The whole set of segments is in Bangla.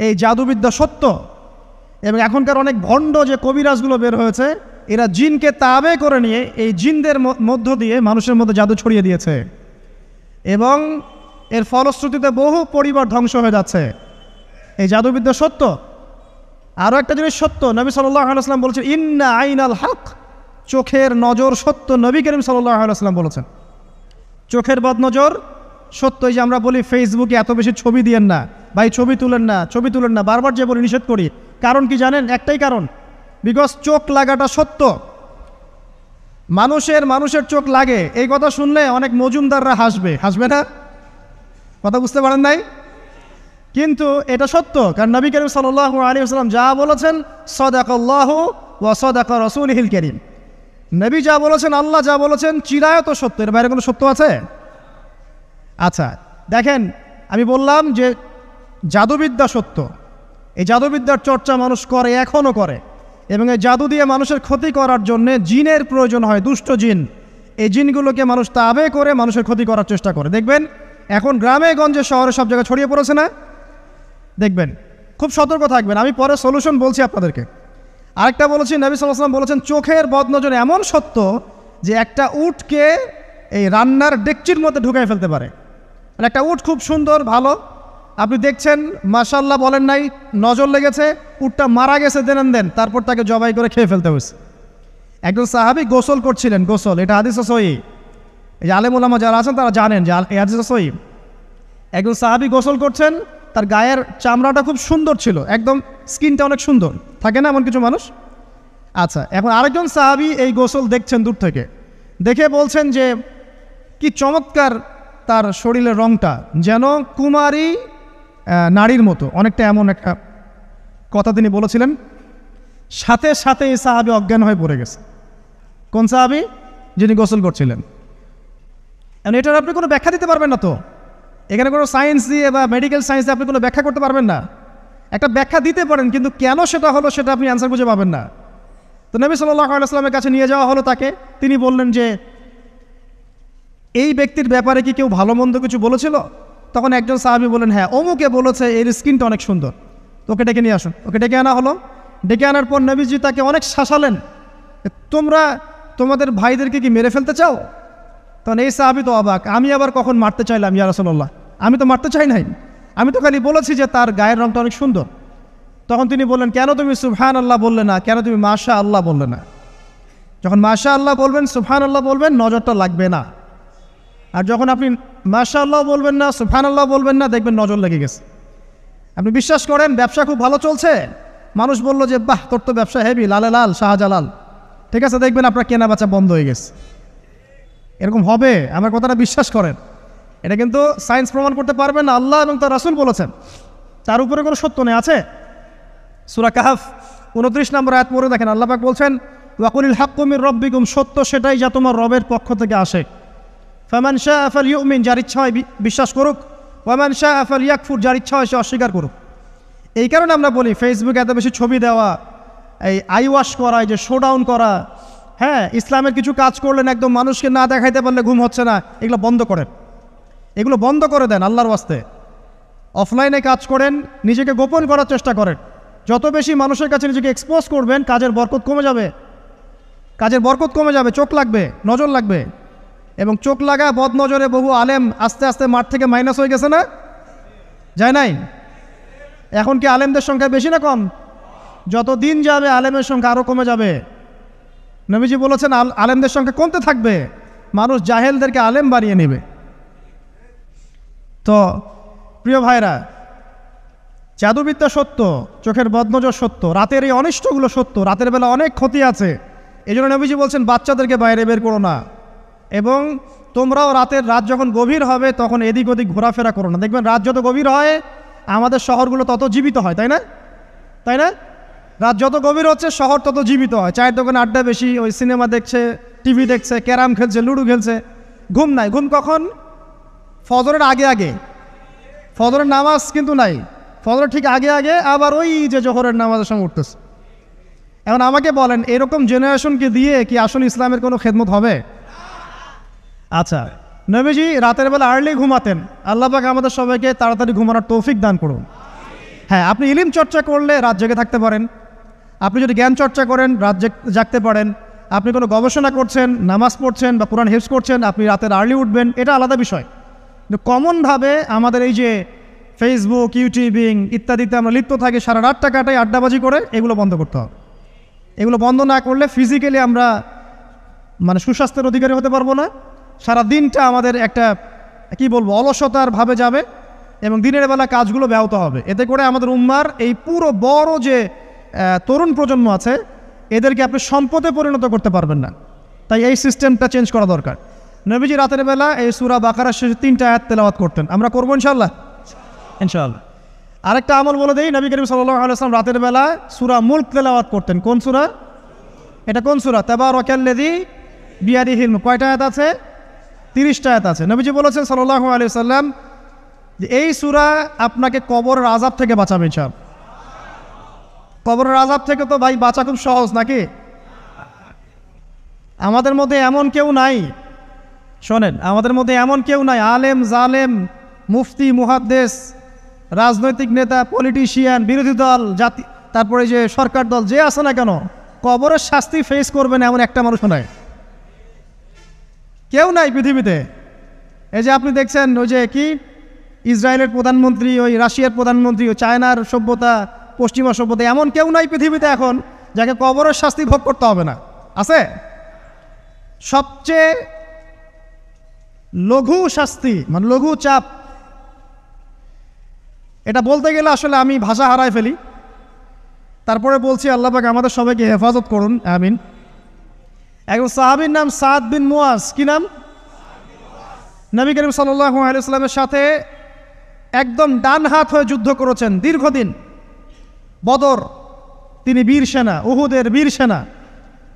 এই জাদুবিদ্যা সত্য। এবং এখনকার অনেক ভণ্ড যে কবিরাজগুলো বের হয়েছে, এরা জিনকে তাবে করে নিয়ে এই জিনদের মধ্য দিয়ে মানুষের মধ্যে জাদু ছড়িয়ে দিয়েছে, এবং এর ফলশ্রুতিতে বহু পরিবার ধ্বংস হয়ে যাচ্ছে। এই জাদুবিদ্যা সত্য। আরও একটা জিনিস সত্য, নবী সাল্লাল্লাহু আলাইহি ওয়াসাল্লাম বলেছেন ইন্না আইনাল হক, চোখের নজর সত্য। নবী করিম সাল্লাল্লাহু আলাইহি ওয়াসাল্লাম বলেছেন চোখের বদনজর সত্য। এই যে আমরা বলি ফেসবুকে এত বেশি ছবি দিয়েন না ভাই, ছবি তুলেন না, বারবার যে বলি নিষেধ করি, কারণ কি জানেন? একটাই কারণ, বিকজ চোখ লাগাটা সত্য। মানুষের চোখ লাগে, এই কথা শুনলে অনেক মজুমদাররা হাসবে না? কথা বুঝতে পারেন নাই? কিন্তু এটা সত্য, কারণ নবী করিম সাল্লাল্লাহু আলাইহি ওয়াসাল্লাম যা বলেছেন সাদাকাল্লাহু ওয়া সাদাকা রাসূলুহুল কারীম, নবী যা বলেছেন, আল্লাহ যা বলেছেন চিরায়ত সত্য। এর বাইরে কোনো সত্য আছে? আচ্ছা দেখেন, আমি বললাম যে জাদুবিদ্যা সত্য। এই জাদুবিদ্যার চর্চা মানুষ করে, এখনও করে, এবং এই জাদু দিয়ে মানুষের ক্ষতি করার জন্যে জিনের প্রয়োজন হয়, দুষ্ট জিন। এই জিনগুলোকে মানুষ তাবে করে মানুষের ক্ষতি করার চেষ্টা করে। দেখবেন এখন গ্রামে গঞ্জে শহরে সব জায়গায় ছড়িয়ে পড়েছে না? দেখবেন, খুব সতর্ক থাকবেন। আমি পরে সলিউশন বলছি আপনাদেরকে। আরেকটা বলেছি, নবী সাল্লাল্লাহু আলাইহি ওয়াসাল্লাম বলেছেন চোখের বদনজর এমন সত্য যে একটা উটকে এই রান্নার ডেকচির মধ্যে ঢুকাই ফেলতে পারে। একটা উট খুব সুন্দর, ভালো, আপনি দেখছেন মাশাআল্লাহ বলেন নাই, নজর লেগেছে, উটটা মারা গেছে, দেন তারপর তাকে জবাই করে খেয়ে ফেলতে হয়েছে। একজন সাহাবী গোসল করছিলেন, গোসল, এটা হাদিস সহিহ। এই যে আলেম ওলামা যারা আছেন তারা জানেন যে এই হাদিস সহিহ। একজন সাহাবী গোসল করছেন, তার গায়ের চামড়াটা খুব সুন্দর ছিল, একদম স্কিনটা অনেক সুন্দর, থাকে না এমন কিছু মানুষ? আচ্ছা, এখন আরেকজন সাহাবী এই গোসল দেখছেন দূর থেকে, দেখে বলছেন যে কি চমৎকার তার শরীরের রংটা, যেন কুমারী নারীর মতো, অনেকটা এমন একটা কথা তিনি বলেছিলেন। সাথে সাথে এই সাহাবী অজ্ঞান হয়ে পড়ে গেছে। কোন সাহাবী? যিনি গোসল করছিলেন। এখন এটার আপনি কোনো ব্যাখ্যা দিতে পারবেন না তো, এখানে কোনো সায়েন্স দিয়ে বা মেডিকেল সায়েন্স দিয়ে আপনি কোনো ব্যাখ্যা করতে পারবেন না। একটা ব্যাখ্যা দিতে পারেন, কিন্তু কেন সেটা হলো সেটা আপনি অ্যান্সার খুঁজে পাবেন না। তো নবী সাল্লাল্লাহু আলাইহি ওয়াসাল্লামের কাছে নিয়ে যাওয়া হলো তাকে। তিনি বললেন যে এই ব্যক্তির ব্যাপারে কি কেউ ভালো মন্দ কিছু বলেছিল? তখন একজন সাহাবী বললেন হ্যাঁ, অমুকে বলেছে এর স্কিনটা অনেক সুন্দর, তোকে ডেকে নিয়ে আসুন। ওকে ডেকে আনা হলো। ডেকে আনার পর নবীজি তাকে অনেক শাসালেন, তোমরা তোমাদের ভাইদেরকে কি মেরে ফেলতে চাও? তখন এই সাহাবী তো অবাক, আমি আবার কখন মারতে চাইলাম ইয়া রাসূলুল্লাহ? আমি তো মারতে চাই নাই, আমি তো খালি বলেছি যে তার গায়ের রংটা অনেক সুন্দর। তখন তিনি বললেন কেন তুমি সুবহানাল্লাহ বললে না, কেন তুমি মাশাআল্লাহ বললে না? যখন মাশাআল্লাহ বলবেন, সুবহানাল্লাহ বলবেন, নজরটা লাগবে না। আর যখন আপনি মাশাআল্লাহ বলবেন না, সুবহানাল্লাহ বলবেন না, দেখবেন নজর লেগে গেছে। আপনি বিশ্বাস করেন ব্যবসা খুব ভালো চলছে, মানুষ বলল যে বাহ তোর তো ব্যবসা হেভি, লালে লাল শাহজালাল, ঠিক আছে, দেখবেন আপনার কেনা বেচা বন্ধ হয়ে গেছে। এরকম হবে, আমার কথাটা বিশ্বাস করেন। এটা কিন্তু সায়েন্স প্রমাণ করতে পারবেন না, আল্লাহ এবং তার রাসূল বলেছেন, তার উপরে কোনো সত্য নেই। আছে সূরা কাহফ 29 নম্বর আয়াত পড়ে দেখেন, আল্লাহ পাক বলছেন ওয়াকুলিল হাক্কু মির রাব্বিকুম, সত্য সেটাই যা তোমার রবের পক্ষ থেকে আসে। ফামান শাআ ফালইউমিন, যার ইচ্ছা হয় বিশ্বাস করুক, ওয়ামান শাআ ফালইয়াকফুর, যার ইচ্ছা হয় সে অস্বীকার করুক। এই কারণে আমরা বলি ফেসবুকে এত বেশি ছবি দেওয়া, এই আই ওয়াশ করা, এই যে শোডাউন করা, হ্যাঁ, ইসলামের কিছু কাজ করলেন একদম মানুষকে না দেখাইতে পারলে ঘুম হচ্ছে না, এগুলো বন্ধ করেন, এগুলো বন্ধ করে দেন আল্লাহর ওয়াস্তে। অফলাইনে কাজ করেন, নিজেকে গোপন করার চেষ্টা করেন। যত বেশি মানুষের কাছে নিজেকে এক্সপোজ করবেন, কাজের বরকত কমে যাবে, চোখ লাগবে, নজর লাগবে। এবং চোখ লাগা বদ নজরে বহু আলেম আস্তে আস্তে মাঠ থেকে মাইনাস হয়ে গেছে না? যায় নাই? এখন কি আলেমদের সংখ্যা বেশি না কম? যত দিন যাবে আলেমের সংখ্যা আরও কমে যাবে। নবীজি বলেছেন আলেমদের সংখ্যা কমতে থাকবে, মানুষ জাহেলদেরকে আলেম বানিয়ে নেবে। তো প্রিয় ভাইরা, জাদুবিদ্যা সত্য, চোখের বদনজর সত্য, রাতের এই অনিষ্টগুলো সত্য, রাতের বেলা অনেক ক্ষতি আছে। এই জন্য নবীজি বলছেন বাচ্চাদেরকে বাইরে বের করো না, এবং তোমরাও রাত যখন গভীর হবে তখন এদিক ওদিক ঘোরাফেরা করো না। দেখবেন রাত যত গভীর হয় আমাদের শহরগুলো তত জীবিত হয়, তাই না? রাত যত গভীর হচ্ছে শহর তত জীবিত হয়। চায়ের দোকানে আড্ডা বেশি, ওই সিনেমা দেখছে, টিভি দেখছে, ক্যারাম খেলছে, লুডো খেলছে, ঘুম নাই। ঘুম কখন? ফজরের আগে। ফজরের নামাজ কিন্তু নাই, ফজরের ঠিক আগে, আবার ওই যে জোহরের নামাজের সঙ্গে উঠতেছে। এখন আমাকে বলেন এরকম জেনারেশনকে দিয়ে কি আসলে ইসলামের কোনো খেদমত হবে? আচ্ছা, নবীজি রাতের বেলা আর্লি ঘুমাতেন, আল্লাহ পাক আমাদের সবাইকে তাড়াতাড়ি ঘুমানোর তৌফিক দান করুন। হ্যাঁ, আপনি ইলিম চর্চা করলে রাত জেগে থাকতে পারেন, আপনি যদি জ্ঞান চর্চা করেন রাত জাগতে পারেন, আপনি কোনো গবেষণা করছেন, নামাজ পড়ছেন বা কোরআন হেফজ করছেন, আপনি রাতের আর্লি উঠবেন, এটা আলাদা বিষয়। কিন্তু কমনভাবে আমাদের এই যে ফেসবুক, ইউটিউবিং ইত্যাদিতে আমরা লিপ্ত থাকি, সারা রাতটা কাটাই আড্ডাবাজি করে, এগুলো বন্ধ করতে হবে। এগুলো বন্ধ না করলে ফিজিক্যালি আমরা মানে সুস্বাস্থ্যের অধিকারী হতে পারবো না, সারা দিনটা আমাদের একটা কি বলবো অলসতার ভাবে যাবে এবং দিনের বেলা কাজগুলো ব্যাহত হবে। এতে করে আমাদের উম্মার এই পুরো বড় যে তরুণ প্রজন্ম আছে এদেরকে আপনি সম্পদে পরিণত করতে পারবেন না। তাই এই সিস্টেমটা চেঞ্জ করা দরকার। নবীজি রাতের বেলা এই সূরা বাকারার শেষে 3টা আয়াত তেলাওয়াত করতেন, আমরা করবো ইনশাআল্লাহ। ইনশাআল্লাহ। আরেকটা আমল বলে দেই, নবী করিম সাল্লাল্লাহু আলাইহি ওয়াসাল্লাম রাতের বেলা সূরা মুলক তেলাওয়াত করতেন। কোন সূরা এটা? কোন সূরা? তাবারাকাল্লাযী বিয়াদিহিল মুলক। কয়টা আয়াত আছে? 30টা আয়াত আছে। নবীজি বলেছেন সাল্লাল্লাহু আলাইহি ওয়াসাল্লাম যে এই সূরা আপনাকে কবরের আযাব থেকে বাঁচাবে ইনশাআল্লাহ। কবরের আযাব থেকে তো ভাই বাঁচা খুব সহজ নাকি? আমাদের মধ্যে এমন কেউ নাই, শোনেন, আমাদের মধ্যে এমন কেউ নাই আলেম জালেম মুফতি মুহাদ্দিস রাজনৈতিক নেতা পলিটিশিয়ান বিরোধী দল জাতি তারপরে যে সরকার দল যে আছে না কেন, কবরের শাস্তি ফেস করবে না এমন একটা মানুষ নাই, কেউ নাই পৃথিবীতে। এই যে আপনি দেখছেন ওই যে কি ইসরায়েলের প্রধানমন্ত্রী, ওই রাশিয়ার প্রধানমন্ত্রী, ওই চায়নার সভ্যতা, পশ্চিমা সভ্যতা, এমন কেউ নাই পৃথিবীতে এখন যাকে কবরের শাস্তি ভোগ করতে হবে না। আছে? সবচেয়ে লঘু শাস্তি মানে লঘু চাপ, এটা বলতে গেলে আসলে আমি ভাষা হারায় ফেলি, তারপরে বলছি আল্লাহ পাক আমাদের সবাইকে হেফাজত করুন, আমিন। একজন সাহাবীর নাম সাদ বিন মুয়াজ। কি নাম? নবী করিম সাল্লাল্লাহু আলাইহি ওয়াসাল্লামের সাথে একদম ডান হাত হয়ে যুদ্ধ করেছেন দীর্ঘদিন। বদর তিনি বীর সেনা, উহুদের বীর সেনা,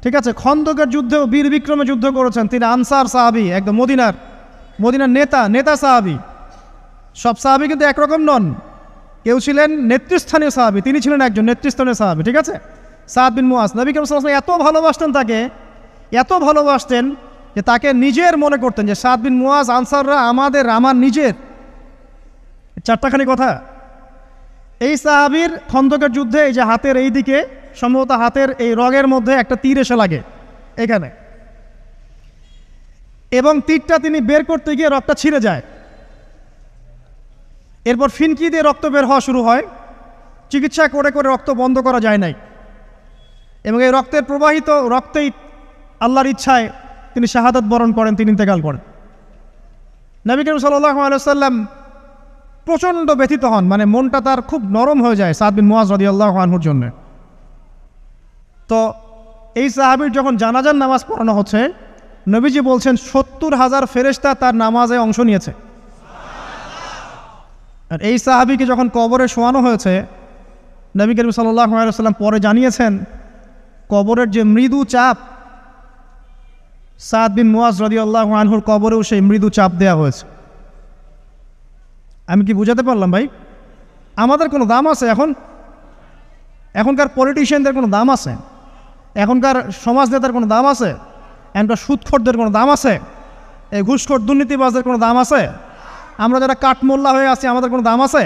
ঠিক আছে। খন্দকের যুদ্ধেও বীর বিক্রমে যুদ্ধ করেছেন। তিনি আনসার সাহাবী, একদম মদিনার নেতা সাহাবী। সব সাহাবী কিন্তু একরকম নন, কেউ ছিলেন নেতৃস্থানীয় সাহাবী, তিনি ছিলেন একজন নেতৃস্থানীয় সাহাবী, ঠিক আছে। সাদ বিন মুয়াজ নবী করিম সাল্লাল্লাহু আলাইহি ওয়াসাল্লাম এত ভালোবাসতেন তাকে, এত ভালোবাসতেন যে তাকে নিজের মনে করতেন যে সাদ বিন মুয়াজ আনসাররা আমার নিজের। চারটাখানি কথা। এই সাহাবীর খন্দকের যুদ্ধে এই যে হাতের এই দিকে সম্ভবত হাতের এই রগের মধ্যে একটা তীর এসে লাগে এখানে, এবং তীরটা তিনি বের করতে গিয়ে রক্তটা ছিঁড়ে যায়। এরপর ফিনকি দিয়ে রক্ত বের হওয়া শুরু হয়। চিকিৎসা করে করে রক্ত বন্ধ করা যায় নাই, এবং এই রক্তের প্রবাহিত রক্তেই আল্লাহর ইচ্ছায় তিনি শাহাদাত বরণ করেন, তিনি ইন্তেকাল করেন। নবী করিম সাল্লাল্লাহু আলাইহি ওয়াসাল্লাম প্রচণ্ড ব্যথিত হন, মানে মনটা তার খুব নরম হয়ে যায় সাদ বিন মুয়াজ রাদিয়াল্লাহু আনহুর জন্য। তো এই সাহাবীর যখন জানাজার নামাজ পড়ানো হচ্ছে, নবীজি বলছেন 70,000 ফেরেশতা তার নামাজে অংশ নিয়েছে। আর এই সাহাবীকে যখন কবরে শোয়ানো হয়েছে, নবী করিম সাল্লাল্লাহু আলাইহি ওয়াসাল্লাম পরে জানিয়েছেন কবরের যে মৃদু চাপ, সাদ বিন মুয়াজ রাদিয়াল্লাহু আনহুর কবরেও সেই মৃদু চাপ দেওয়া হয়েছে। আমি কি বুঝাতে পারলাম ভাই? আমাদের কোনো দাম আছে এখনকার পলিটিশিয়ানদের কোনো দাম আছে? এখনকার সমাজ নেতার কোনো দাম আছে? এখনকার সুদখোরদের কোনো দাম আছে? এই ঘুষখোর দুর্নীতিবাজদের কোনো দাম আছে? আমরা যারা কাঠমোল্লা হয়ে আছি আমাদের কোনো দাম আছে?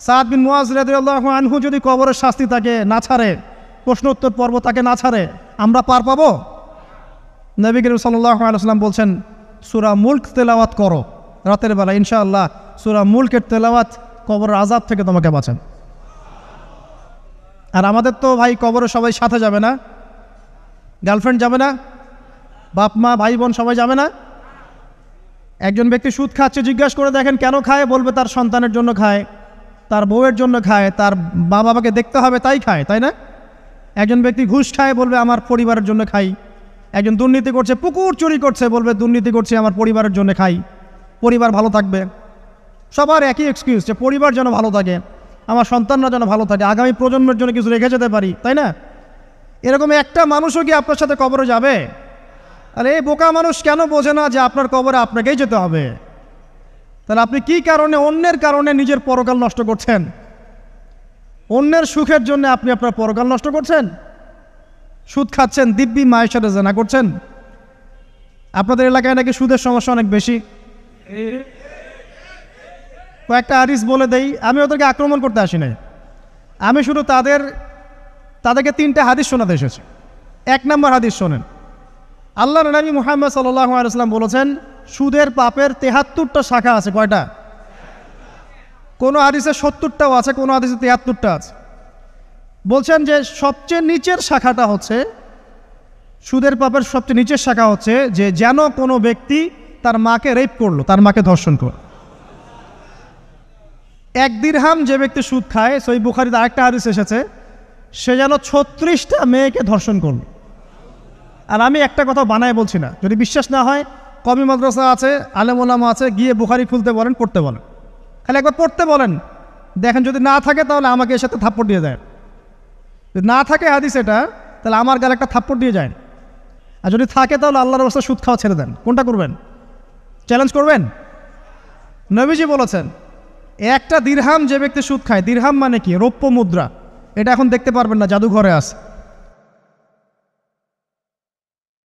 সাদ বিন মুয়াজ রাদিয়াল্লাহু আনহু যদি কবরের শাস্তি তাকে না ছাড়ে, প্রশ্ন উত্তর পর্ব তাকে না ছাড়ে, আমরা পার পাবো? নবী করিম সাল্লাল্লাহু আলাইহি ওয়াসাল্লাম বলছেন সূরা মুলক তেলাওয়াত করো রাতের বেলা, ইনশাআল্লাহ সূরা মুলকের তেলাওয়াত কবরের আযাব থেকে তোমাকে বাঁচান। আর আমাদের তো ভাই কবরে সবাই সাথে যাবে না, গার্লফ্রেন্ড যাবে না, বাপ মা ভাই বোন সবাই যাবে না। একজন ব্যক্তি সুদ খাচ্ছে, জিজ্ঞাসা করে দেখেন কেন খায়, বলবে তার সন্তানের জন্য খায়, তার বউয়ের জন্য খায়, তার মা বাবাকে দেখতে হবে তাই খায়, তাই না? একজন ব্যক্তি ঘুষ খায়, বলবে আমার পরিবারের জন্য খাই। একজন দুর্নীতি করছে, পুকুর চুরি করছে, বলবে দুর্নীতি করছে আমার পরিবারের জন্য খাই, পরিবার ভালো থাকবে। সবার একই এক্সকিউজ যে পরিবার যেন ভালো থাকে, আমার সন্তানরা যেন ভালো থাকে, আগামী প্রজন্মের জন্য কিছু রেখে যেতে পারি, তাই না? এরকম একটা মানুষও কি আপনার সাথে কবরে যাবে? আরে এই বোকা মানুষ কেন বোঝে না যে আপনার কবরে আপনাকেই যেতে হবে? তাহলে আপনি কি কারণে অন্যের কারণে নিজের পরকাল নষ্ট করছেন? অন্যের সুখের জন্য আপনি আপনার পরকাল নষ্ট করছেন। সুদ খাচ্ছেন, দিব্যি মায়ের সাথে জেনা করছেন। আপনাদের এলাকায় নাকি সুদের সমস্যা অনেক বেশি। কয়েকটা হাদিস বলে দেই, আমি ওদেরকে আক্রমণ করতে আসি নাই, আমি শুধু তাদেরকে 3টা হাদিস শোনাতে এসেছি। 1 নম্বর হাদিস শোনেন। আল্লাহর নবী মুহাম্মদ সাল্লাল্লাহু আলাইহি ওয়াসাল্লাম বলেছেন, সুদের পাপের 73টা শাখা আছে। কয়টা? কোনো হাদিসে 70টাও আছে, কোনো হাদিসে 73টা আছে। বলছেন যে সবচেয়ে নিচের শাখাটা হচ্ছে, সুদের পাপের সবচেয়ে নিচের শাখা হচ্ছে যে যেন কোনো ব্যক্তি তার মাকে রেপ করলো, তার মাকে ধর্ষণ করলো। 1 দিরহাম যে ব্যক্তি সুদ খায়, সহিহ বুখারীতে আরেকটা হাদিস এসেছে, সে যেন 36টা মেয়েকে ধর্ষণ করলো। আর আমি একটা কথা বানায় বলছি না, যদি বিশ্বাস না হয় কওমি মাদ্রাসা আছে, আলেম ওলামা আছে, গিয়ে বুখারী খুলতে বলেন, পড়তে বলেন, খালি একবার পড়তে বলেন, দেখেন যদি না থাকে তাহলে আমাকে এর সাথে থাপ্পড় দিয়ে দেয়। যদি না থাকে হাদিস এটা, তাহলে আমার গালে একটা থাপ্পড় দিয়ে যায়। আর যদি থাকে তাহলে আল্লাহর রাস্তায় সুদ খাওয়া ছেড়ে দেন। কোনটা করবেন? চ্যালেঞ্জ করবেন? নবীজি বলেছেন, 1টা দিরহাম যে ব্যক্তি সুদ খায়, দিরহাম মানে কি? রৌপ্য মুদ্রা। এটা এখন দেখতে পারবেন না, জাদুঘরে আছে।